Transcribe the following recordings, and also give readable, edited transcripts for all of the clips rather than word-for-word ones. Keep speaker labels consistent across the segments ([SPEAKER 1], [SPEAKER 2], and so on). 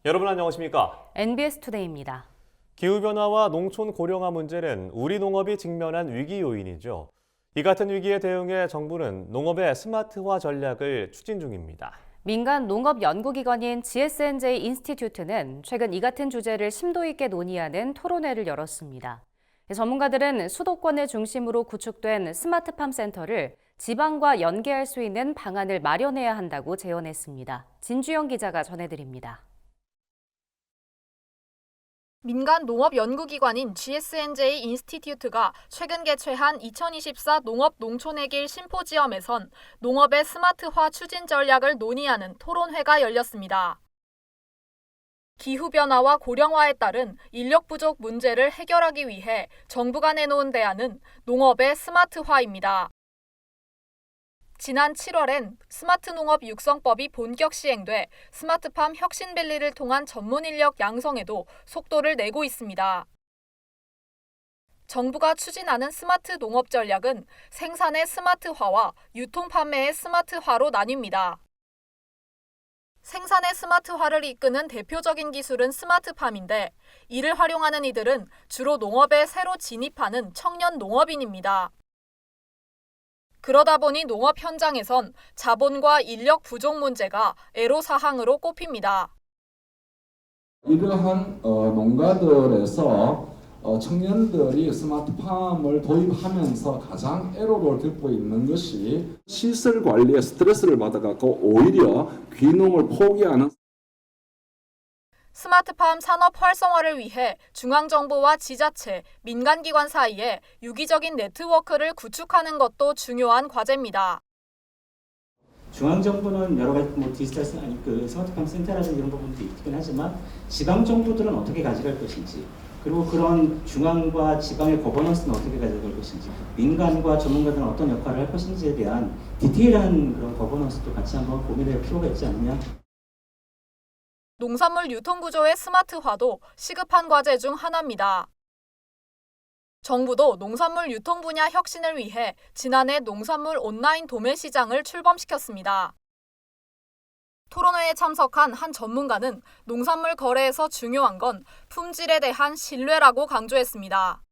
[SPEAKER 1] 여러분 안녕하십니까?
[SPEAKER 2] NBS 투데이입니다.
[SPEAKER 1] 기후변화와 농촌 고령화 문제는 우리 농업이 직면한 위기 요인이죠. 이 같은 위기에 대응해 정부는 농업의 스마트화 전략을 추진 중입니다.
[SPEAKER 2] 민간 농업 연구기관인 GSNJ 인스티튜트는 최근 이 같은 주제를 심도 있게 논의하는 토론회를 열었습니다. 전문가들은 수도권을 중심으로 구축된 스마트팜 센터를 지방과 연계할 수 있는 방안을 마련해야 한다고 제언했습니다. 진주영 기자가 전해드립니다.
[SPEAKER 3] 민간 농업 연구기관인 GSNJ 인스티튜트가 최근 개최한 2024 농업 농촌의 길 심포지엄에선 농업의 스마트화 추진 전략을 논의하는 토론회가 열렸습니다. 기후변화와 고령화에 따른 인력 부족 문제를 해결하기 위해 정부가 내놓은 대안은 농업의 스마트화입니다. 지난 7월엔 스마트 농업 육성법이 본격 시행돼 스마트팜 혁신밸리를 통한 전문 인력 양성에도 속도를 내고 있습니다. 정부가 추진하는 스마트 농업 전략은 생산의 스마트화와 유통 판매의 스마트화로 나뉩니다. 생산의 스마트화를 이끄는 대표적인 기술은 스마트팜인데 이를 활용하는 이들은 주로 농업에 새로 진입하는 청년 농업인입니다. 그러다 보니 농업 현장에선 자본과 인력 부족 문제가 애로사항으로 꼽힙니다.
[SPEAKER 4] 이러한 농가들에서 청년들이 스마트팜을 도입하면서 가장 애로를 겪고 있는 것이 시설 관리에 스트레스를 받아갖고 오히려 귀농을 포기하는.
[SPEAKER 3] 스마트팜 산업 활성화를 위해 중앙정부와 지자체, 민간기관 사이에 유기적인 네트워크를 구축하는 것도 중요한 과제입니다.
[SPEAKER 5] 중앙정부는 여러 가지 디지털 스마트팜 센터라든지 이런 부분도 있긴 하지만 지방정부들은 어떻게 가져갈 것인지, 그리고 그런 중앙과 지방의 거버넌스는 어떻게 가져갈 것인지, 민간과 전문가들은 어떤 역할을 할 것인지에 대한 디테일한 그런 거버넌스도 같이 한번 고민할 필요가 있지 않느냐.
[SPEAKER 3] 농산물 유통구조의 스마트화도 시급한 과제 중 하나입니다. 정부도 농산물 유통 분야 혁신을 위해 지난해 농산물 온라인 도매 시장을 출범시켰습니다. 토론회에 참석한 한 전문가는 농산물 거래에서 중요한 건 품질에 대한 신뢰라고 강조했습니다.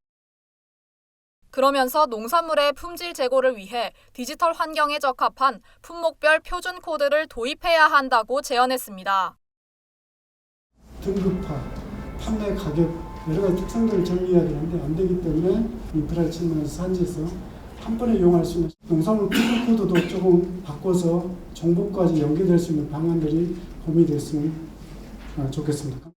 [SPEAKER 3] 그러면서 농산물의 품질 제고를 위해 디지털 환경에 적합한 품목별 표준 코드를 도입해야 한다고 제언했습니다.
[SPEAKER 6] 등급화, 판매 가격 여러 가지 특성들을 정리해야 되는데 안 되기 때문에 인프라 측면에서 산지에서 한 번에 이용할 수 있는 농산물 표준 코드도 조금 바꿔서 정보까지 연계될 수 있는 방안들이 고민됐으면 좋겠습니다.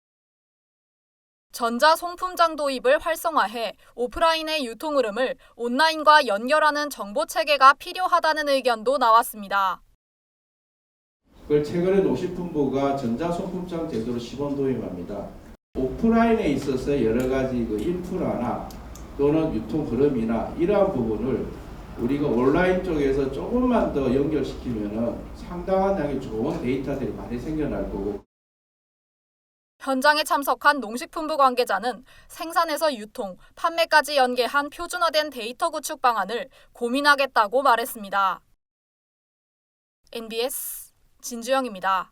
[SPEAKER 3] 전자송품장 도입을 활성화해 오프라인의 유통 흐름을 온라인과 연결하는 정보체계가 필요하다는 의견도 나왔습니다.
[SPEAKER 7] 그걸 최근에 농식품부가 전자소품장 제도를 시범 도입합니다. 오프라인에 있어서 여러 가지 인프라나 또는 유통 흐름이나 이러한 부분을 우리가 온라인 쪽에서 조금만 더 연결시키면은 상당한 양의 좋은 데이터들이 많이 생겨날 거고.
[SPEAKER 3] 현장에 참석한 농식품부 관계자는 생산에서 유통, 판매까지 연계한 표준화된 데이터 구축 방안을 고민하겠다고 말했습니다. NBS 진주영입니다.